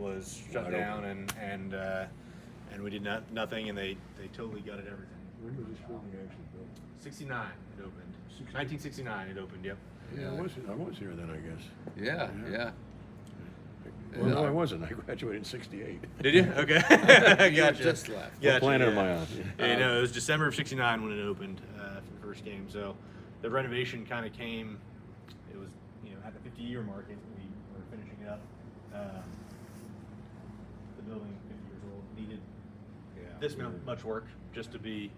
was shut down, and we did nothing, and they totally gutted everything. When was this building actually built? 69 it opened. 1969 it opened. Yep. Yeah, I was here then, I guess. Yeah. Well, no, I wasn't. I graduated in '68. Did you? Okay. Gotcha. Just left. What planet am I on? Yeah, no, it was December of '69 when it opened for the first game. So the renovation kind of came. It was at the 50-year mark. We were finishing it up. The building, 50 years old, needed this much work just to be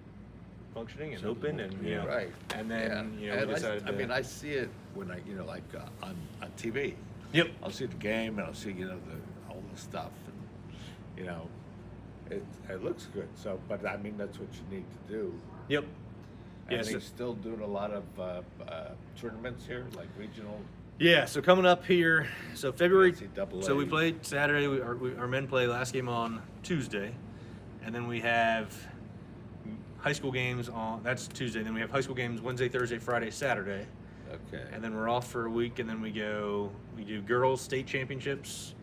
functioning and open, and Right. And then we And decided. I see it when I on TV. Yep. I'll see the game and I'll see all the stuff, and it looks good. So, but I mean that's what you need to do. Yep. And Yes. they're still doing a lot of tournaments here, like regional. Yeah, so coming up here, so February. NCAA. So we played Saturday. Our men play last game on Tuesday, and then we have high school games on. That's Tuesday. Then we have high school games Wednesday, Thursday, Friday, Saturday, Okay. and then we're off for a week. And then we do girls state champiomships,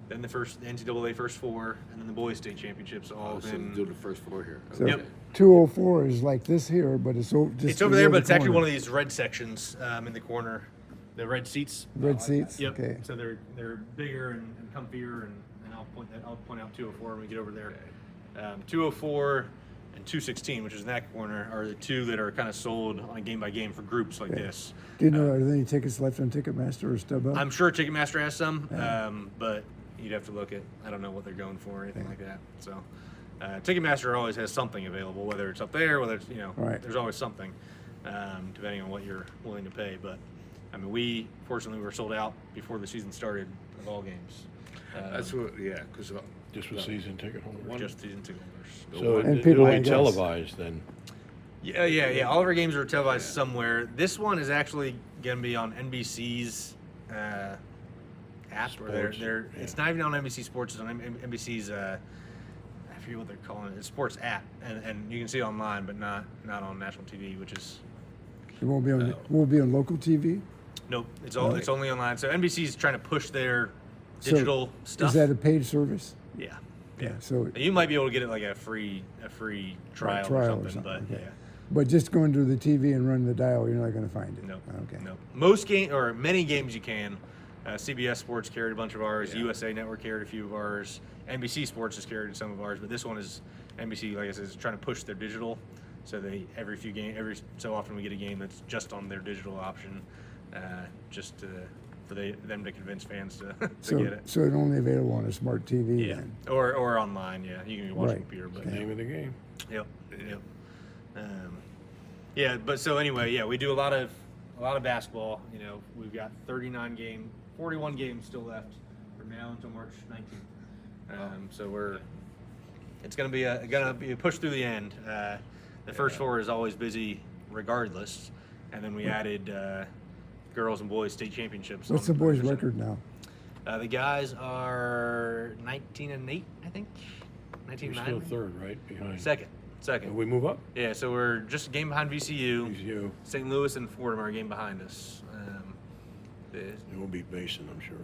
then the NCAA first four, and then the boys state championships. All So in. do the first four here. So Yep. 204 is like this here, but it's just It's over there, but it's actually one of these red sections in the corner. The red seats. red seats. Yep. Okay. So they're bigger and comfier, and I'll point out 204 when we get over there. 204 and 216, which is in that corner, are the two that are kind of sold on a game by game for groups like this. Do you know are there any tickets left on Ticketmaster or StubHub? I'm sure Ticketmaster has some, but you'd have to look at. I don't know what they're going for or anything like that. So Ticketmaster always has something available, whether it's up there, whether it's Right. there's always something, depending on what you're willing to pay. But I mean, we fortunately were sold out before the season started of all games. That's what. Yeah, because Just with season ticket holders. Just season ticket holders. So And it'll people be like us. televised then. Yeah. All of our games are televised somewhere. This one is actually going to be on NBC's app. Or Sports, it's not even on NBC Sports. It's on NBC's. I forget what they're calling it. It's Sports app, and you can see it online, but not on national TV, which is. It won't be on local TV. Nope. It's Really? it's only online. So NBC's trying to push their digital So, stuff. Is that a paid service? Yeah. So You might be able to get it like a free trial or something, but okay. yeah. But just going to the TV and running the dial, you're not going to find it. Nope. Okay. Nope. Many games you can. CBS Sports carried a bunch of ours. Yeah. USA Network carried a few of ours. NBC Sports has carried some of ours, but this one is NBC. Like I said, is trying to push their digital. So every so often we get a game that's just on their digital option, for them to convince fans to get it. So it's only available on a smart TV Yeah. then. Or online. Yeah. You can watch Right. on computer, but Name of the game. Yep. Yeah, but so anyway, yeah, we do a lot of basketball. We've got 41 games still left from now until March 19th. So it's gonna be a push through the end. The first four is always busy, regardless, and then we added girls and boys state championships. What's on the boys' 100%. record now? The guys are 19-8, I think. We're 19-9. still third, right? Behind. Second. Will we move up? Yeah, so we're just a game behind VCU. VCU. St. Louis and Fordham are a game behind us. And we'll beat Mason, I'm sure.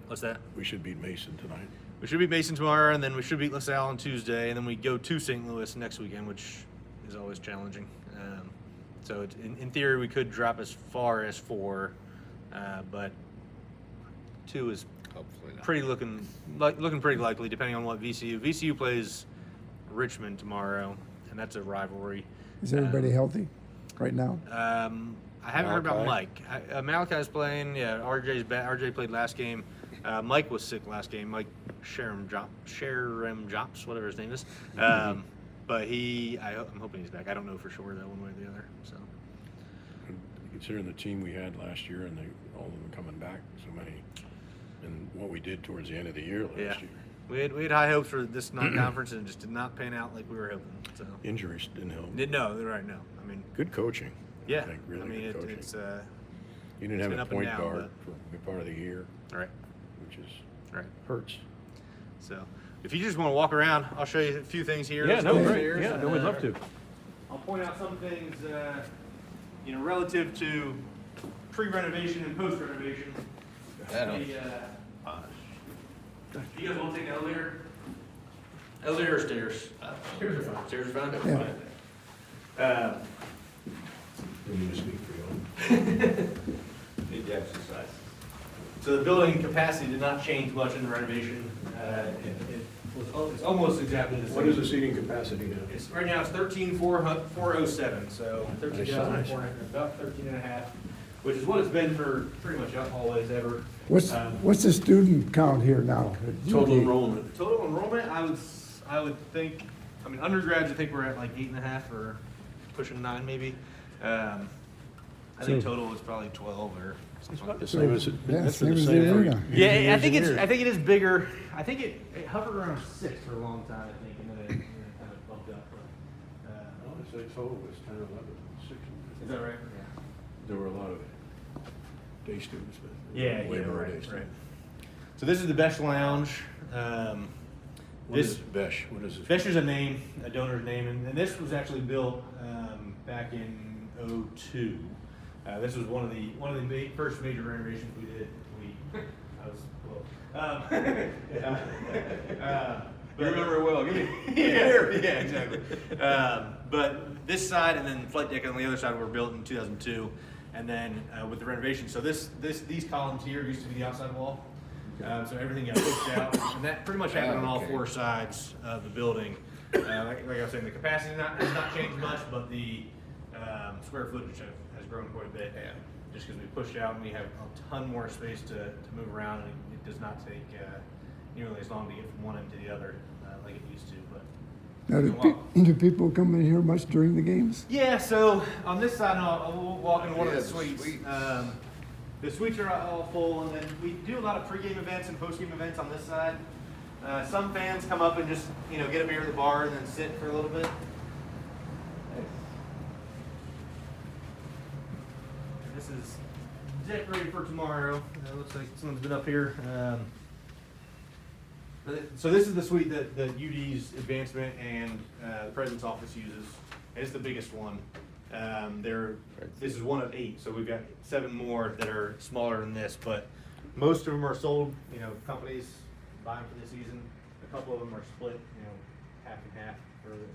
What's that? We should beat Mason tonight. We should beat Mason tomorrow, and then we should beat LaSalle on Tuesday, and then we go to St. Louis next weekend, which is always challenging. So in theory, we could drop as far as 4, but 2 is hopefully not. pretty looking pretty likely, depending on what VCU plays Richmond tomorrow, and that's a rivalry. Is everybody healthy right now? I haven't heard about Mike. Malachi's playing. Yeah, RJ's back. RJ played last game. Mike was sick last game. Mike Sherem Jops, whatever his name is. But I'm hoping he's back. I don't know for sure though, one way or the other. So. Considering the team we had last year and all of them coming back, so many, and what we did towards the end of the year last year. We had high hopes for this non-conference, and it just did not pan out like we were hoping. So. Injuries didn't help. No, they're right. No, I mean. Good coaching. Yeah, I think, really good coaching. it's. You didn't it's have been a up and point down, guard for a good part of the year, Right. which is Right. hurts. So, if you just want to walk around, I'll show you a few things here. Yeah, Let's no, go great. upstairs, Yeah, and, no, we'd love to. I'll point out some things, relative to pre-renovation and post-renovation. Yeah, no. You guys want to take the elevator? Elevator or stairs? Stairs are fine. Stairs are fine? Yeah. You need to speak for you. Need to exercise. So the building capacity did not change much in the renovation. It's almost exactly the same. What is the seating capacity now? It's, right now it's 13,407, so 13,400, size. about 13 and a half, which is what it's been for pretty much always ever. What's the student count here now? Total enrollment. Total enrollment, I would think, I mean, undergrads, I think we're at like 8.5 or pushing 9 maybe. I think So- total is probably 12 or It's something. about the same as it. Yeah, that's the same as same the for arena. Yeah, I engineers think and it's, here. I think it is bigger. I think it hovered around 6 for a long time, I think, and then it kind of bumped up. I want to say total was 10, 11, 6. Is that right? There were a lot of day students, but Yeah, way yeah, more right, day right. students. So this is the Besh Lounge. What is Besh? What is this? Besh is a name, a donor's name, and this was actually built back in '02. This was one of the first major renovations we did. I was well. You remember it well, give me. Yeah, exactly. But this side and then flight deck on the other side were built in 2002, and then with the renovation. So these columns here used to be the outside wall. So everything got pushed out, and that pretty much happened on all Okay. 4 sides of the building. Like I was saying, the capacity has not changed much, but the square footage has grown quite a bit. Yeah. Just because we pushed out and we have a ton more space to move around, and it does not take nearly as long to get from one end to the other like it used to. But Now, do people come in here much during the games? yeah, so on this side, I'll walk into one of Yeah, the the suites. suites. The suites are all full, and then we do a lot of pregame events and postgame events on this side. Some fans come up and just get a beer at the bar and then sit for a little bit. This is decorated for tomorrow. Looks like someone's been up here. So this is the suite that the UD's advancement and the president's office uses. It's the biggest one. This is one of 8, so we've got 7 more that are smaller than this. But most of them are sold. Companies buy them for the season. A couple of them are split. Half and half.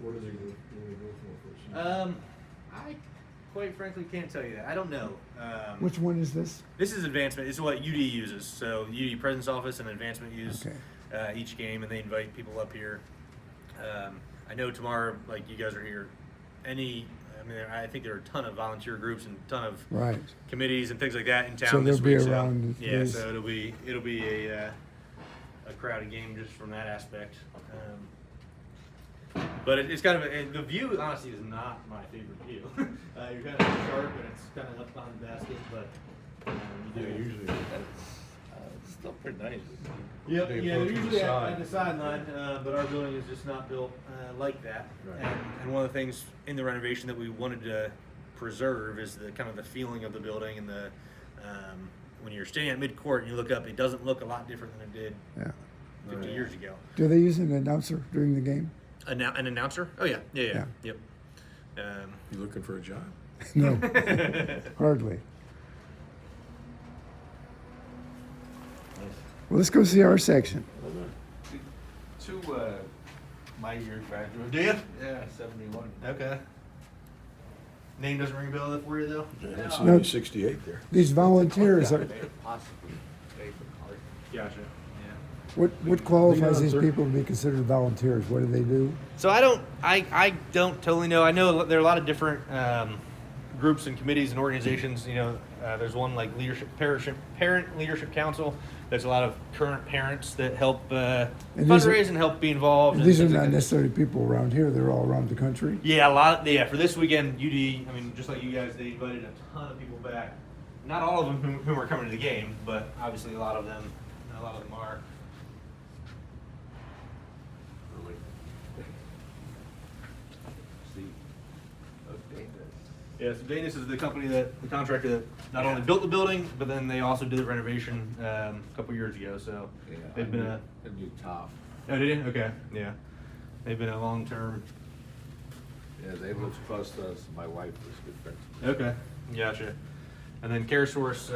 What do they go for? I quite frankly can't tell you that. I don't know. Which one is this? This is advancement. This is what UD uses. So UD President's Office and advancement use Okay. each game, and they invite people up here. I know tomorrow, like you guys are here. I think there are a ton of volunteer groups and a ton of Right. committees and things like that in town So this they'll be week. around So, yeah, these- so it'll be a crowded game just from that aspect. But it's kind of the view. Honestly, is not my favorite view. You're kind of sharp and it's kind of up behind the basket, but you do. Yeah, usually. It's still pretty nice. Yep, They yeah, they're approach from the usually side. at the sideline, but our building is just not built like that. Right. And one of the things in the renovation that we wanted to preserve is the kind of the feeling of the building and the when you're standing at mid-court and you look up, it doesn't look a lot different than it did Yeah. 50 years ago. Do they use an announcer during the game? An announcer? Oh yeah, Yeah. yep. You looking for a job? No, hardly. Well, let's go see our section. Two my year graduates. Do you? Yeah, 71. Okay. Name doesn't ring a bell for you though. Yeah, that's No. 68 there. These volunteers are. Possibly. Stay for college. Gotcha. What qualifies Lead these on, sir. people to be considered volunteers? What do they do? So I don't totally know. I know there are a lot of different groups and committees and organizations. There's one like Parent Leadership Council. There's a lot of current parents that help these are- fundraise and help be involved. and These are things like not that. necessarily people around here. They're all around the country. Yeah, a lot. For this weekend, UD. I mean, just like you guys, they invited a ton of people back. Not all of them whom are coming to the game, but obviously a lot of them are. See. Okay, Yeah, so Dayton is the the contractor that not only built the building, but then they also did the renovation a couple years ago. So yeah, they've been a. a new top. Oh, did you? Okay, yeah. They've been a long-term. Yeah, they lived close to us. My wife was good friends. Okay, gotcha. And then CareSource.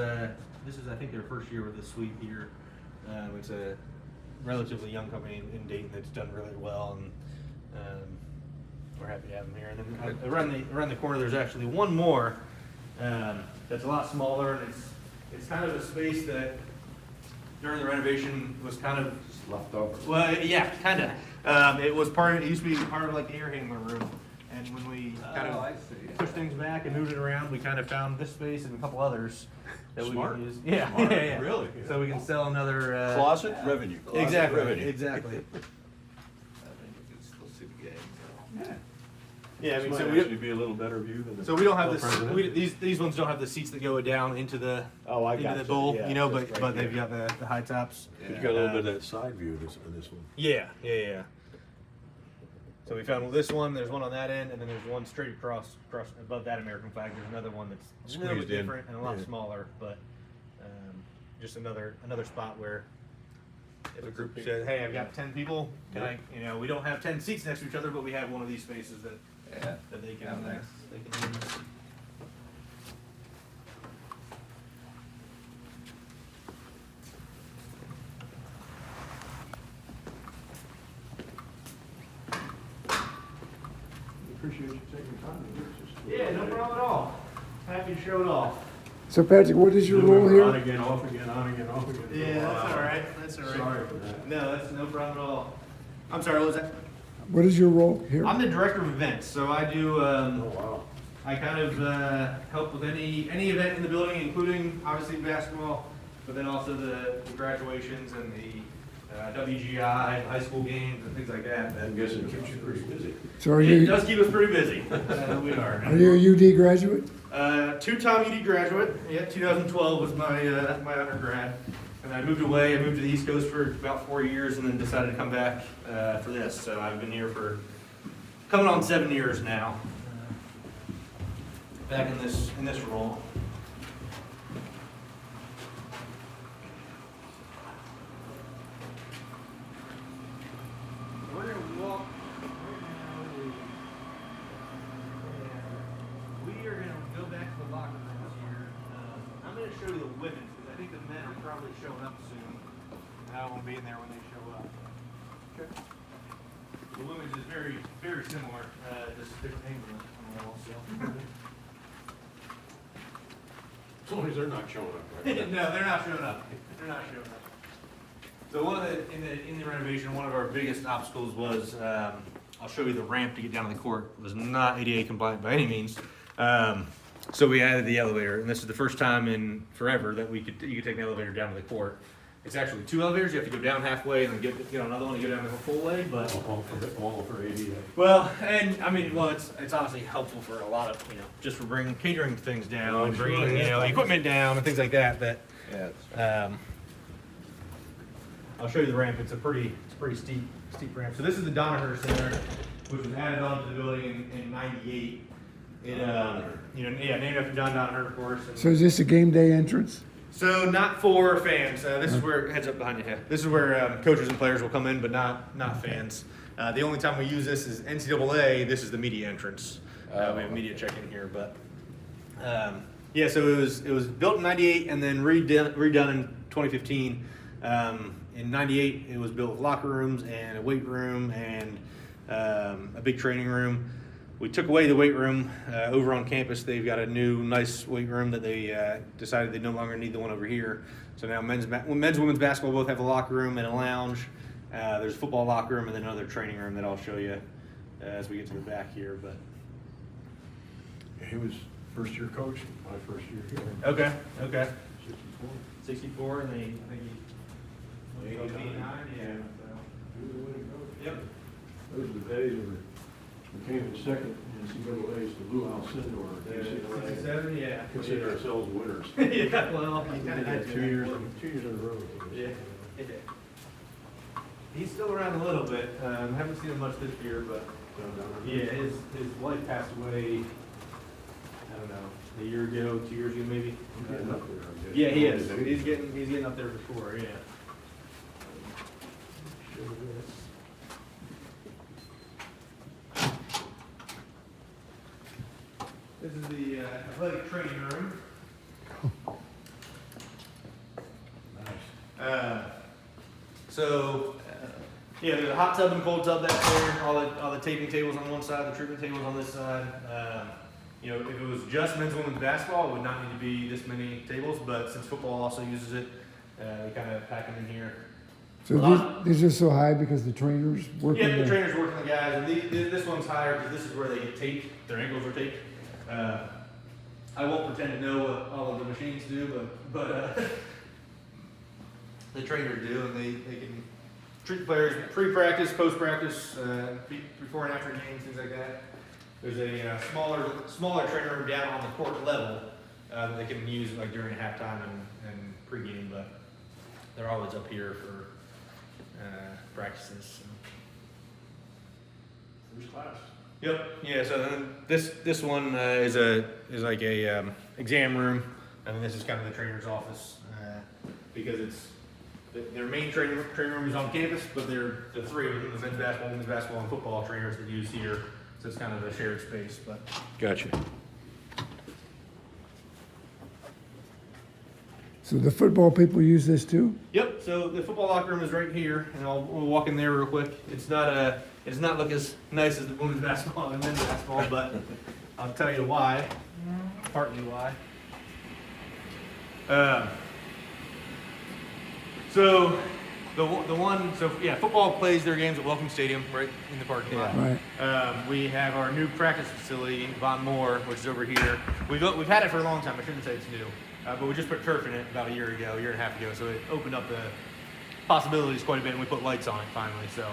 This is, I think, their first year with the suite here. It's a relatively young company in Dayton that's done really well, and we're happy to have them here. And then around the corner, there's actually one more that's a lot smaller, and it's kind of a space that during the renovation was kind of Left over. well, yeah, kind of. It used to be part of like the air handler room, and when we kind of pushed things back and moved it around, we kind of found this space and a couple others that Smart. we can use. Yeah, Smart. yeah, yeah. Really? So we can sell another Closet revenue. Closet Exactly, revenue. exactly. I think you can still see the game. So. Yeah, I mean, This so might we actually be a little better view than the. so we don't have Club this. president. These ones don't have the seats that go down into the Oh, I into got the you. bowl, Yeah, you know, just but right they've here. got the high tops. You got a little bit of that side view of this one. Yeah, yeah, yeah. So we found this one. There's one on that end, and then there's one straight across above that American flag. There's another one that's a little bit Squeezed in. different and a lot Yeah. smaller, but just another spot where if a group big- says, "Hey, I've got 10 people. Can I? You know, we don't have 10 seats next to each other, but we have one of these spaces that Yeah. they can Yeah, nice. they can use." Appreciate you taking time to do this. Yeah, no problem at all. Happy to show it off. So Patrick, what is your role On here? again, off again, on again, off again. Yeah, that's all right. That's all right. Sorry for that. No, that's no problem at all. I'm sorry. What was that? What is your role here? I'm the director of events, so I do. Oh, wow. I kind of help with any event in the building, including obviously basketball, but then also the graduations and the WGI, high school games, and things like that. I'm guessing it keeps you pretty busy. So are It you, does keep us pretty busy. We are. are you a UD graduate? Two-time UD graduate. Yeah, 2012 was my undergrad, and I moved away. I moved to the East Coast for about 4 years, and then decided to come back for this. So I've been here for coming on 7 years now. Back in this role. We're gonna walk right now. We are gonna go back to the locker rooms here. I'm gonna show you the women's because I think the men are probably showing up soon. And I won't be in there when they show up. The women's is very, very similar, just different angle on the wall. So. As long as they're not showing up. Right? No, they're not showing up. They're not showing up. So one of in the renovation, one of our biggest obstacles was I'll show you the ramp to get down to the court. It was not ADA compliant by any means. So we added the elevator, and this is the first time in forever that you could take the elevator down to the court. It's actually 2 elevators. You have to go down halfway and then get on another one and go down the full way. But All for ADA. well, and I mean, well, it's honestly helpful for a lot of just for bringing catering things down, Oh, and sure, bringing yeah. equipment down and things like that. Yeah. I'll show you the ramp. It's a pretty steep ramp. So this is the Donnelly Center, which was added onto the building in '98. It named after John Donnelly, of course. And So is this a game day entrance? so not for fans. This is where heads up behind you. This is where coaches and players will come in, but not fans. The only time we use this is NCAA. This is the media entrance. We have media check-in here, but yeah. So it was built in '98 and then redone in 2015. In '98, it was built with locker rooms and a weight room and a big training room. We took away the weight room over on campus. They've got a new, nice weight room that they decided they no longer need the one over here. So now men's, women's basketball both have a locker room and a lounge. There's a football locker room and then another training room that I'll show you as we get to the back here. But He was first year coach, my first year here. okay, 64. 64, and then I think he 89, 89, yeah. He was a winning coach. Yep. Those are the days where we came in second in NCAA's to Luau Sindor. 67, yeah. Consider ourselves winners. Yeah, well, you kind of had to. 2 years in a row. Yeah. He's still around a little bit. Haven't seen him much this year, but yeah, his wife passed away. I don't know, a year ago, 2 years ago, maybe. He's getting up there, I guess. Yeah, he is. He's getting up there for sure. Yeah. This is the athletic training room. Nice. So Yeah, there's a hot tub and cold tub back there. All the taping tables on one side, the treatment tables on this side. You know, if it was just men's and women's basketball, it would not need to be this many tables. But since football also uses it, they kind of pack them in here. So these are so high because the trainers work Yeah, on the the... trainers working the guys, and this one's higher because this is where they get taped. Their ankles are taped. I won't pretend to know what all of the machines do, but the trainers do, and they can treat the players pre-practice, post-practice, before and after games, things like that. There's a smaller trainer room down on the court level that they can use like during halftime and pregame, but they're always up here for practices. So. First class. Yep. Yeah. So then this one is like a exam room. I mean, this is kind of the trainer's office because it's their main training room is on campus, but they're the three of them: the men's basketball, women's basketball, and football trainers that use here. So it's kind of a shared space. But Gotcha. So the football people use this too? yep. So the football locker room is right here, and we'll walk in there real quick. It does not look as nice as the women's basketball and men's basketball, but I'll tell you why. Partly why. So football plays their games at Welcome Stadium, right in the parking lot. Right. We have our new practice facility, Von Moore, which is over here. We've had it for a long time. I shouldn't say it's new, but we just put turf in it about a year and a half ago. So it opened up the possibilities quite a bit, and we put lights on it finally. So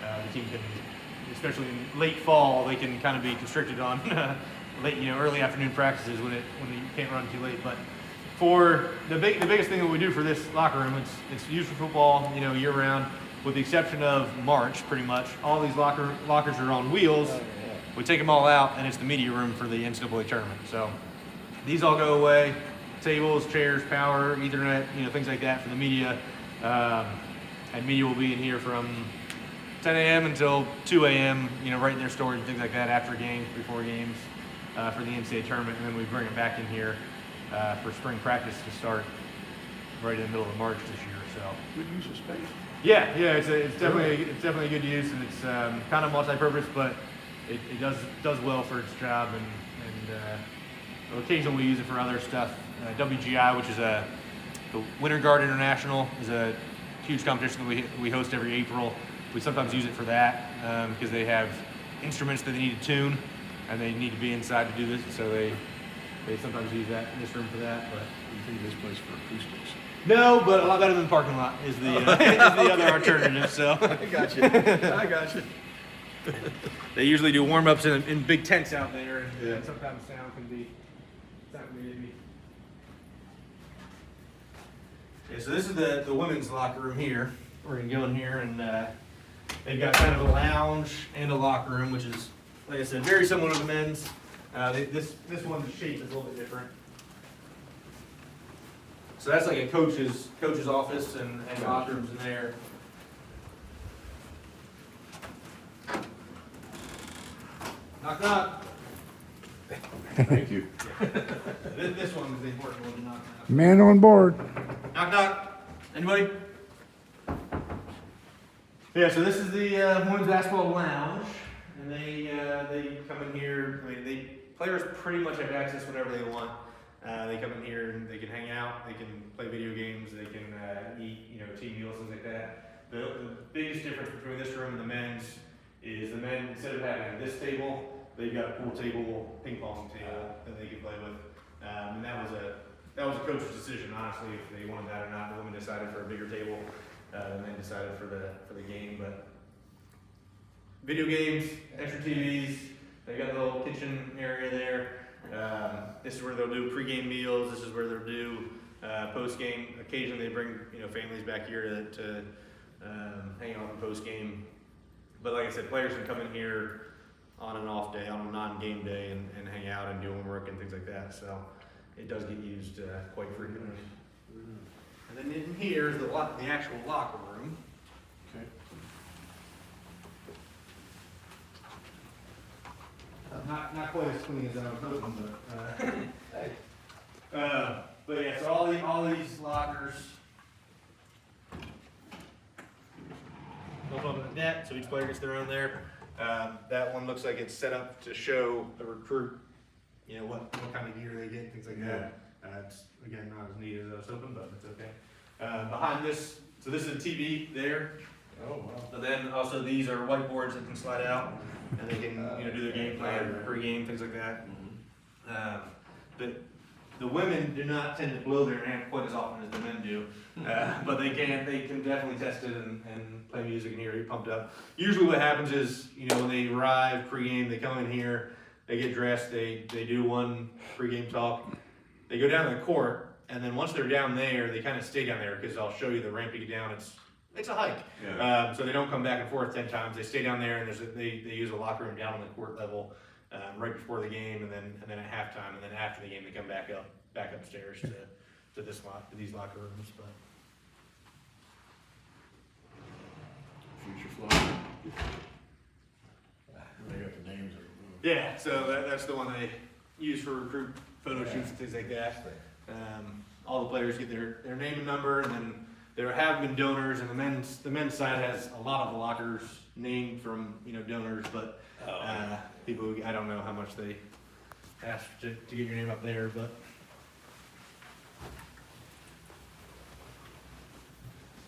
the team can, especially in late fall, they can kind of be constricted on early afternoon practices when you can't run too late. But for the biggest thing that we do for this locker room, it's used for football, year round, with the exception of March, pretty much. All these lockers are on wheels. We take them all out, and it's the media room for the NCAA tournament. So these all go away. Tables, chairs, power, Ethernet, things like that for the media. And media will be in here from 10 a.m. until 2 a.m., writing their stories and things like that after games, before games, for the NCAA tournament. And then we bring it back in here for spring practice to start right in the middle of March this year. So Good use of space. yeah, it's definitely a good use, and it's kind of multi-purpose, but it does well for its job, and occasionally we use it for other stuff. WGI, which is the Winter Guard International, is a huge competition that we host every April. We sometimes use it for that because they have instruments that they need to tune, and they need to be inside to do this, so they sometimes use this room for that. But You think this place for acoustics? no, but a lot better than the parking lot is the other alternative. So I got you. they usually do warm-ups in big tents out there, and sometimes sound can be iffy. Yeah, so this is the women's locker room here. We're gonna go in here, and they've got kind of a lounge and a locker room, which is, like I said, very similar to the men's. This one's shape is a little bit different. So that's like a coach's office and locker rooms in there. Knock knock. Thank you. This one is the important one. Knock knock. Man on board. Knock knock. Anybody? Yeah. So this is the women's basketball lounge, and they come in here. I mean, players pretty much have access whenever they want. They come in here and they can hang out. They can play video games. They can eat, team meals, things like that. The biggest difference between this room and the men's is the men, instead of having this table, they've got a pool table, ping pong table that they can play with. And that was a coach's decision, honestly, if they wanted that or not. The women decided for a bigger table. The men decided for the game. But video games, extra TVs. They got a little kitchen area there. This is where they'll do pregame meals. This is where they'll do postgame. Occasionally, they bring families back here to hang out in postgame. But like I said, players can come in here on an off day, on a non-game day, and hang out and do homework and things like that. So it does get used quite frequently. And then in here is the actual locker room. Okay. Not quite as clean as I was hoping, but yeah. So all these lockers. Don't above the net, so each player gets their own there. That one looks like it's set up to show the recruit, you know, what kind of gear they get, things like that. It's, again, not as neat as I was hoping, but it's okay. Behind this, so this is a TV there. Oh, wow. So then also these are whiteboards that can slide out, and they can, you know, do their game plan, pre-game, things like that. The women do not tend to blow their amp quite as often as the men do, but they can definitely test it and play music and hear it pumped up. Usually what happens is, you know, when they arrive pre-game, they come in here, they get dressed, they do one pre-game talk, they go down to the court, and then once they're down there, they kind of stay down there, because I'll show you the ramp you get down. It's a hike. Yeah. So they don't come back and forth 10 times. They stay down there, and they use a locker room down on the court level right before the game, and then at halftime, and then after the game they come back upstairs to these locker rooms. But Future fly. They got the names. yeah, so that's the one they use for recruit photo shoots and things like that. All the players get their name and number, and then there have been donors, and the men's side has a lot of the lockers named from, you know, donors, but people, I don't know how much they ask to get your name up there, but.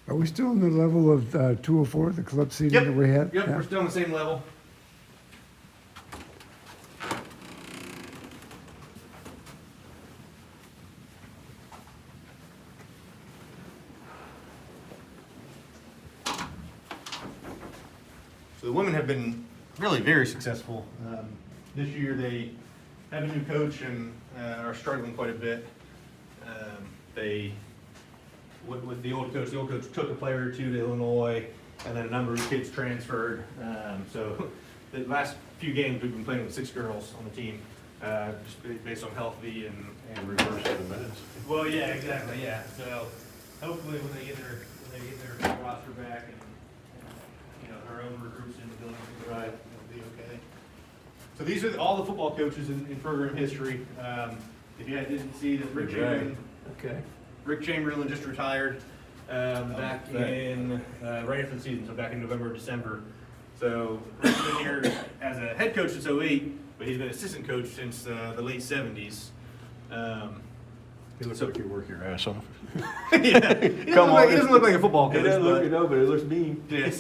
Are we still in the level of 204, the club seating that we had? Yep, Yeah. we're still on the same level. So the women have been really very successful. This year they have a new coach and are struggling quite a bit. With the old coach took a player or two to Illinois, and then a number of kids transferred. So the last few games we've been playing with 6 girls on the team, just based on healthy and Reverse of the minutes. well, yeah, exactly, yeah. So hopefully when they get their roster back and you know, our own recruits in the building, right, it'll be okay. So these are all the football coaches in program history. If you didn't see that Rick Chamberlain just retired back in right after the season, so back in November, December. So Rick's been here as a head coach since '08, but he's been assistant coach since the late '70s. You look like you work your ass off. Yeah, he doesn't look like a football coach. but it looks mean. Yeah,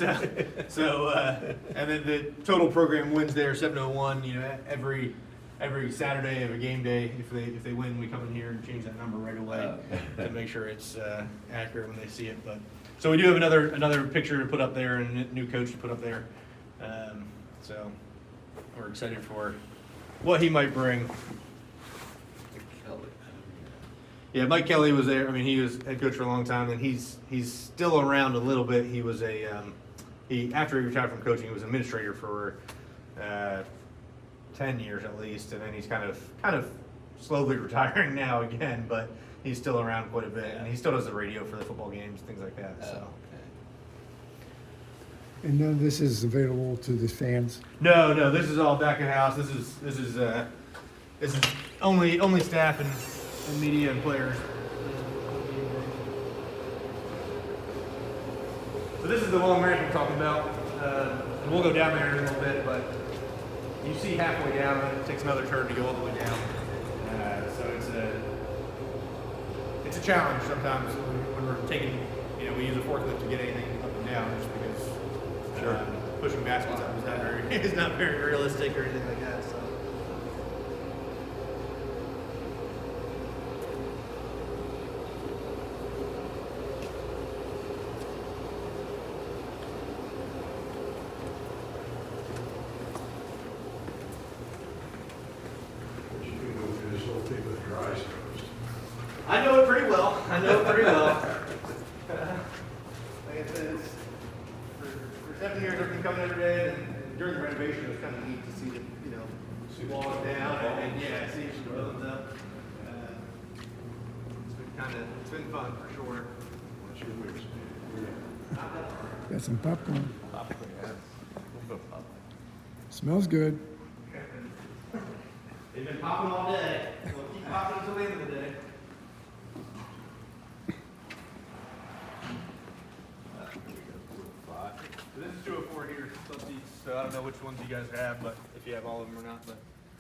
and then the total program wins there 701. You know, every Saturday of a game day, if they win, we come in here and change that number right away to make sure it's accurate when they see it. But so we do have another picture to put up there and a new coach to put up there. So we're excited for what he might bring. Yeah, Mike Kelly was there. I mean, he was head coach for a long time, and he's still around a little bit. He was after he retired from coaching, he was administrator for 10 years at least, and then he's kind of slowly retiring now again, but he's still around quite a bit, and he still does the radio for the football games, things like that. So. And none of this is available to the fans? No, this is all back at house. This is only staff and media and players. So this is the long ramp I'm talking about, and we'll go down there in a little bit, but you see halfway down, and it takes another turn to go all the way down. So it's a challenge sometimes when we're taking, you know, we use a forklift to get anything up and down, just because pushing baskets up is not very realistic or anything like that. So. I know it pretty well. Like I said, for 7 years I've been coming every day, and during the renovation it was kind of neat to see the walls down and see the buildings up. It's been fun for sure. Got some popcorn. Smells good. They've been popping all day. We'll keep popping until the end of the day. So this is 205. here, club seats. So I don't know which ones you guys have, but if you have all of them or not, but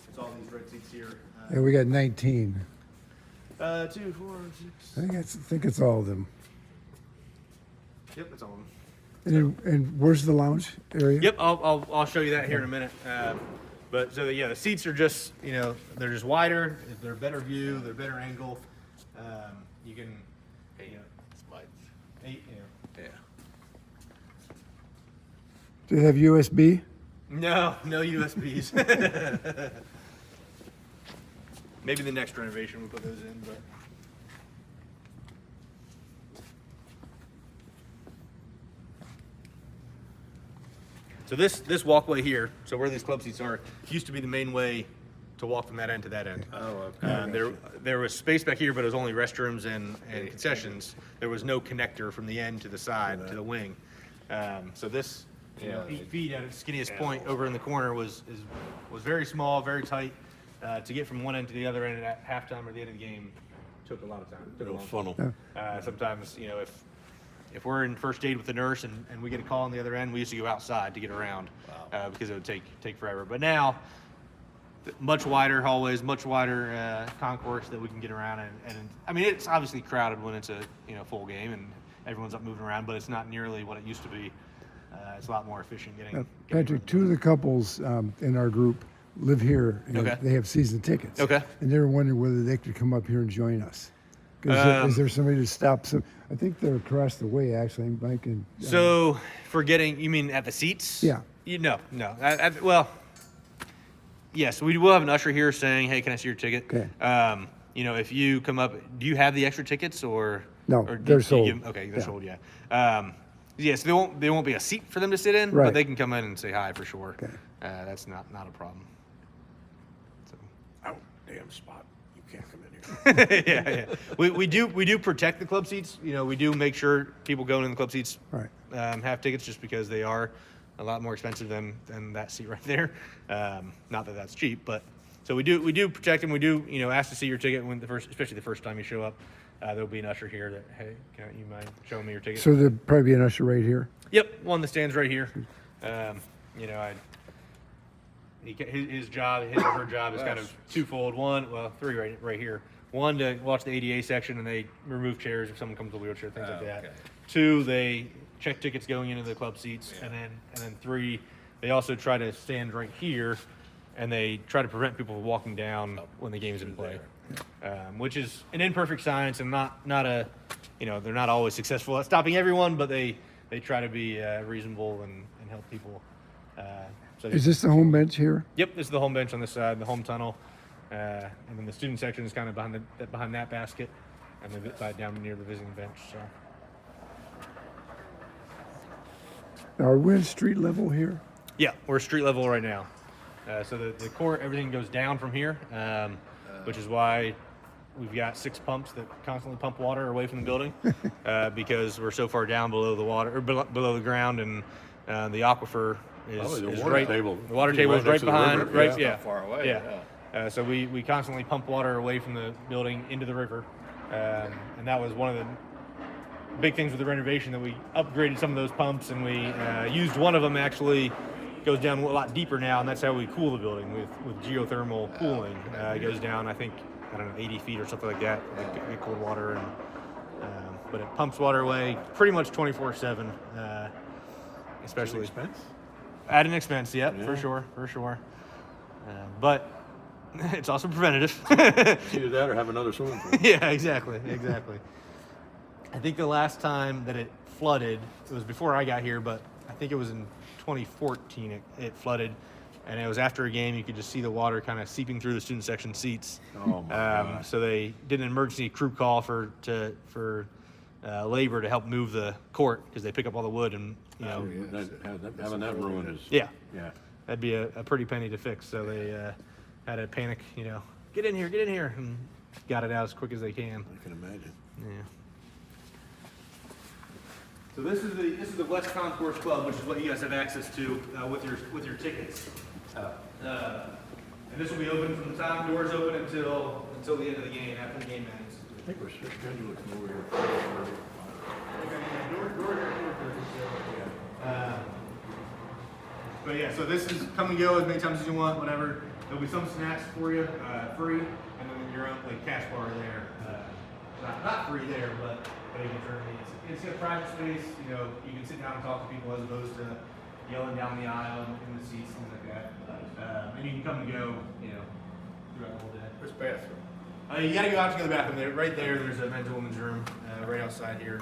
it's all these red seats here. Yeah, we got 19. 2, 4, 6. I think it's all of them. Yep, that's all of them. And where's the lounge area? Yep, I'll show you that here in a minute. But so yeah, the seats are just they're just wider. They're better view. They're better angle. You can Slides. 8. Yeah. Do they have USB? No USBs. Maybe the next renovation we'll put those in, but. So this walkway here, so where these club seats are, used to be the main way to walk from that end to that end. Oh, okay. There was space back here, but it was only restrooms and concessions. There was no connector from the end to the side to the wing. So this, 8 feet at its skinniest point over in the corner was very small, very tight. To get from one end to the other end at halftime or the end of the game took a lot of time. Took a Little long funnel. Yeah. Sometimes, if we're in first aid with the nurse and we get a call on the other end, we used to go outside to get around because it would take forever. But now, much wider hallways, much wider concourse that we can get around. And I mean, it's obviously crowded when it's a full game and everyone's up moving around, but it's not nearly what it used to be. It's a lot more efficient getting. Patrick, 2 of the couples in our group live here. And Okay. They have season tickets. Okay. And they were wondering whether they could come up here and join us. Is there somebody to stop? So I think they're across the way, actually, Mike. And So for getting, you mean at the seats? Yeah. No. Well, yes, we will have an usher here saying, "Hey, can I see your ticket?" Okay. If you come up, do you have the extra tickets or? No, or they're do you sold. give 'em- okay, they're Yeah. sold. Yeah. Yes, there won't be a seat for them to sit in, but Right. they can come in and say hi for sure. Okay. That's not a problem. So. Oh, damn spot. You can't come in here. yeah. We do protect the club seats. We do make sure people going in the club seats Right. have tickets just because they are a lot more expensive than that seat right there. Not that that's cheap, but so we do protect them. We do ask to see your ticket especially the first time you show up. There'll be an usher here that, hey, you mind showing me your ticket? So there'd probably be an usher right here. Yep, one that stands right here. His or her job is kind of twofold. Three right here. One, to watch the ADA section and they remove chairs if someone comes with a wheelchair, things like that. Okay. 2, they check tickets going into the club seats, and then 3, they also try to stand right here, and they try to prevent people from walking down when the game's in play, which is an imperfect science and not a, they're not always successful at stopping everyone, but they try to be reasonable and help people. So Is this the home bench here? Yep, this is the home bench on this side, the home tunnel, and then the student section is kind of behind that basket, and then down near the visiting bench. So. Are we in street level here? Yeah, we're street level right now. So the court, everything goes down from here, which is why we've got 6 pumps that constantly pump water away from the building because we're so far down below the water or below the ground, and the aquifer is, The is water right. table. The water table is right next to the behind. river. Right, Yeah. yeah. Not far away. Yeah. So we constantly pump water away from the building into the river, and that was one of the big things with the renovation, that we upgraded some of those pumps, and we used one of them actually goes down a lot deeper now, and that's how we cool the building with geothermal cooling. It goes down, I think, 80 feet or something like that. Get cold water, and but it pumps water away pretty much 24/7. Especially Expense? at an expense, yeah. Yeah. for sure. But it's also preventative. Either that or have another swimming pool. Yeah, exactly. I think the last time that it flooded, it was before I got here, but I think it was in 2014 it flooded, and it was after a game. You could just see the water kind of seeping through the student section seats. Oh my God. So they did an emergency crew call for labor to help move the court because they pick up all the wood, and Having that ruined is. yeah, Yeah. that'd be a pretty penny to fix. So they had to panic, get in here, and got it out as quick as they can. I can imagine. Yeah. So this is the West Concourse Club, which is what you guys have access to with your tickets. And this will be open from the time doors open until the end of the game, after the game ends. I think we're scheduled to come over here. But yeah, so this is come and go as many times as you want, whatever. There'll be some snacks for you, free, and then your own like cash bar there. Not free there, but you can turn it. It's a private space. You know, you can sit down and talk to people as opposed to yelling down the aisle in the seats, things like that. And you can come and go, you know, throughout the whole day. Where's the bathroom? You got to go out to the bathroom. There, right there. There's a men's and women's room right outside here.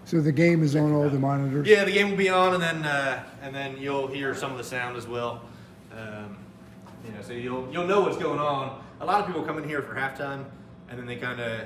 So the game is on all the monitors? Yeah, the game will be on, and then you'll hear some of the sound as well. You know, so you'll know what's going on. A lot of people come in here for halftime, and then they kind of,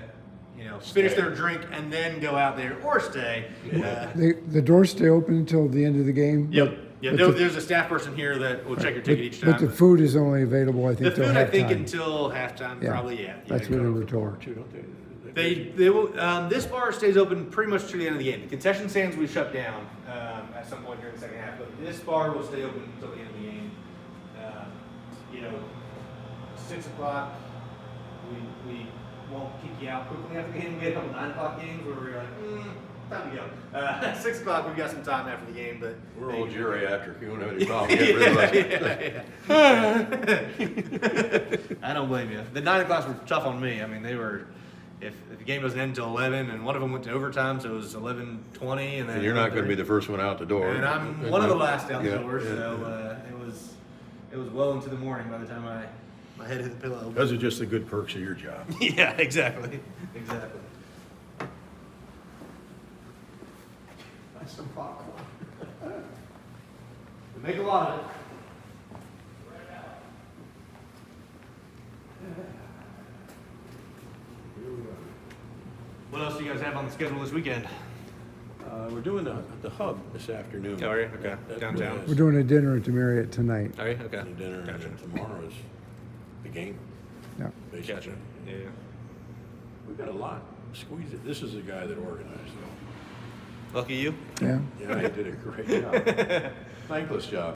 you know, finish their drink and then go out there or stay. The doors stay open until the end of the game? Yep. Yeah, there's a staff person here that will check your ticket each time. But the food is only available, I think, the till food, halftime. I think, until halftime, probably, yeah. That's what we were told. Too, don't They will. This bar stays open pretty much to the end of the game. The concession stands we shut down at some point during the second half, but this bar will stay open until the end of the game. You know, 6 o'clock. We won't kick you out quickly after the game. We had a couple 9 o'clock games where we were like, time to go. 6 o'clock, we've got some time after the game, but We're all geriatric. You won't have any problem getting rid of us. I don't blame you. The 9 o'clocks were tough on me. I mean, they were. If the game doesn't end until 11, and one of them went to overtime, so it was 11:20, and then. And you're not going to be the first one out the door. And I'm one of the last out the Yeah, door, yeah, so it was well into the morning by the time my head hit the pillow. Those are just the good perks of your job. Yeah, exactly. Exactly. That's some popcorn. We make a lot of it. What else do you guys have on the schedule this weekend? We're doing the hub this afternoon. Oh, are you? Okay. That Downtown. really We're is doing a dinner at the Marriott tonight. Are you? Okay. the dinner, and then tomorrow is the game, Yeah. basically. Gotcha. Yeah. We've got a lot. Squeeze it. This is the guy that organized it. Lucky you. Yeah. Yeah, he did a great job. Thankless job.